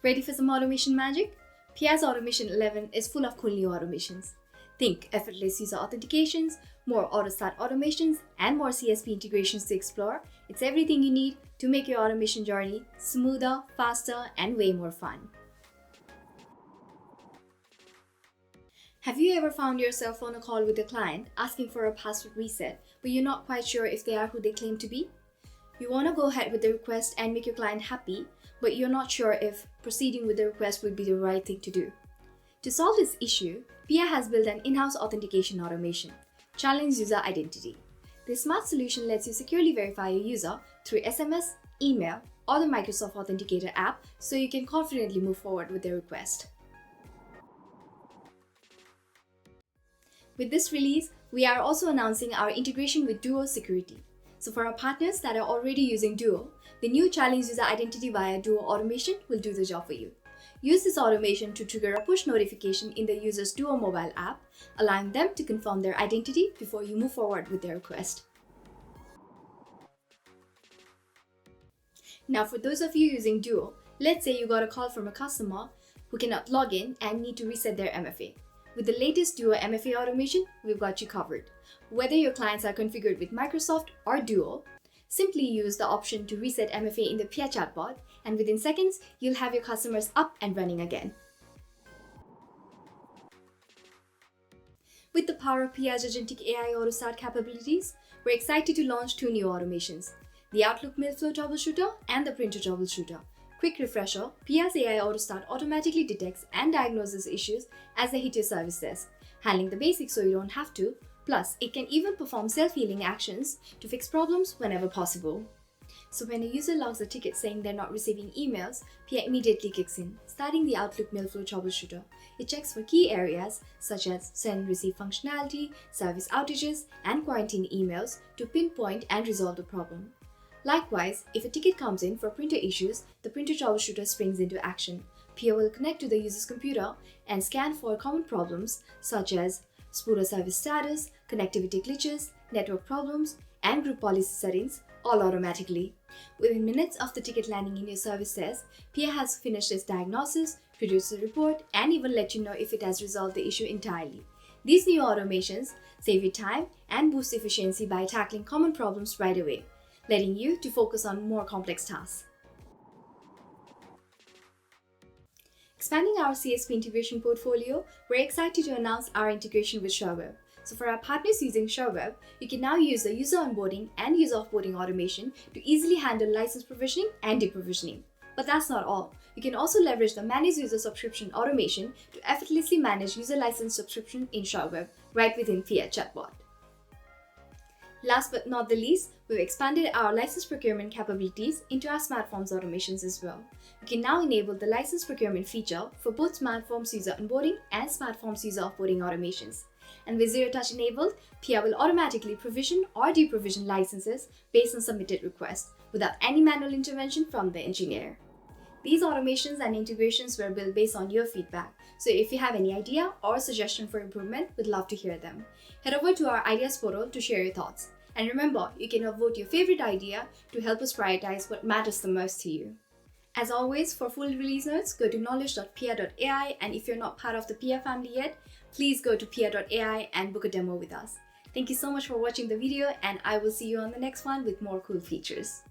Ready for some automation magic? Pia's Automation 11 is full of cool new automations. Think effortless user authentications, more auto-start automations, and more CSP integrations to explore. It's everything you need to make your automation journey smoother, faster, and way more fun. Have you ever found yourself on a call with a client asking for a password reset, but you're not quite sure if they are who they claim to be? You want to go ahead with the request and make your client happy, but you're not sure if proceeding with the request would be the right thing to do. To solve this issue, Pia has built an in-house authentication automation, Challenge User Identity. This smart solution lets you securely verify your user through SMS, email, or the Microsoft Authenticator app so you can confidently move forward with the request. With this release, we are also announcing our integration with Duo Security. So for our partners that are already using Duo, the new Challenge User Identity via Duo Automation will do the job for you. Use this automation to trigger a push notification in the user's Duo mobile app, allowing them to confirm their identity before you move forward with their request. Now for those of you using Duo, let's say you got a call from a customer who cannot log in and need to reset their MFA. With the latest Duo MFA automation, we've got you covered. Whether your clients are configured with Microsoft or Duo, simply use the option to reset MFA in the Pia Chatbot, and within seconds, you'll have your customers up and running again. With the power of Pia's agentic AI auto-start capabilities, we're excited to launch 2 new automations, the Outlook Mailflow Troubleshooter and the Printer Troubleshooter. Quick refresher, Pia's AI auto-start automatically detects and diagnoses issues as they hit your service desk, handling the basics so you don't have to. Plus, it can even perform self-healing actions to fix problems whenever possible. So when a user logs a ticket saying they're not receiving emails, Pia immediately kicks in, starting the Outlook Mailflow Troubleshooter. It checks for key areas such as send-receive functionality, service outages, and quarantine emails to pinpoint and resolve the problem. Likewise, if a ticket comes in for printer issues, the Printer Troubleshooter springs into action. Pia will connect to the user's computer and scan for common problems such as spooler service status, connectivity glitches, network problems, and group policy settings, all automatically. Within minutes of the ticket landing in your service desk, Pia has finished its diagnosis, produced a report, and even let you know if it has resolved the issue entirely. These new automations save you time and boost efficiency by tackling common problems right away, letting you to focus on more complex tasks. Expanding our CSP integration portfolio, we're excited to announce our integration with SureWeb. So for our partners using SureWeb, you can now use the user onboarding and user offboarding automation to easily handle license provisioning and deprovisioning. But that's not all. You can also leverage the Manage User Subscription automation to effortlessly manage user license subscription in SureWeb right within Pia Chatbot. Last but not the least, we've expanded our license procurement capabilities into our SmartForms automations as well. You can now enable the license procurement feature for both SmartForms user onboarding and SmartForms user offboarding automations. And with Zero Touch enabled, Pia will automatically provision or deprovision licenses based on submitted requests without any manual intervention from the engineer. These automations and integrations were built based on your feedback, so if you have any idea or suggestion for improvement, we'd love to hear them. Head over to our ideas portal to share your thoughts. And remember, you can vote your favorite idea to help us prioritize what matters the most to you. As always, for full release notes, go to knowledge.pia.ai, and if you're not part of the Pia family yet, please go to pia.ai and book a demo with us. Thank you so much for watching the video, and I will see you on the next one with more cool features.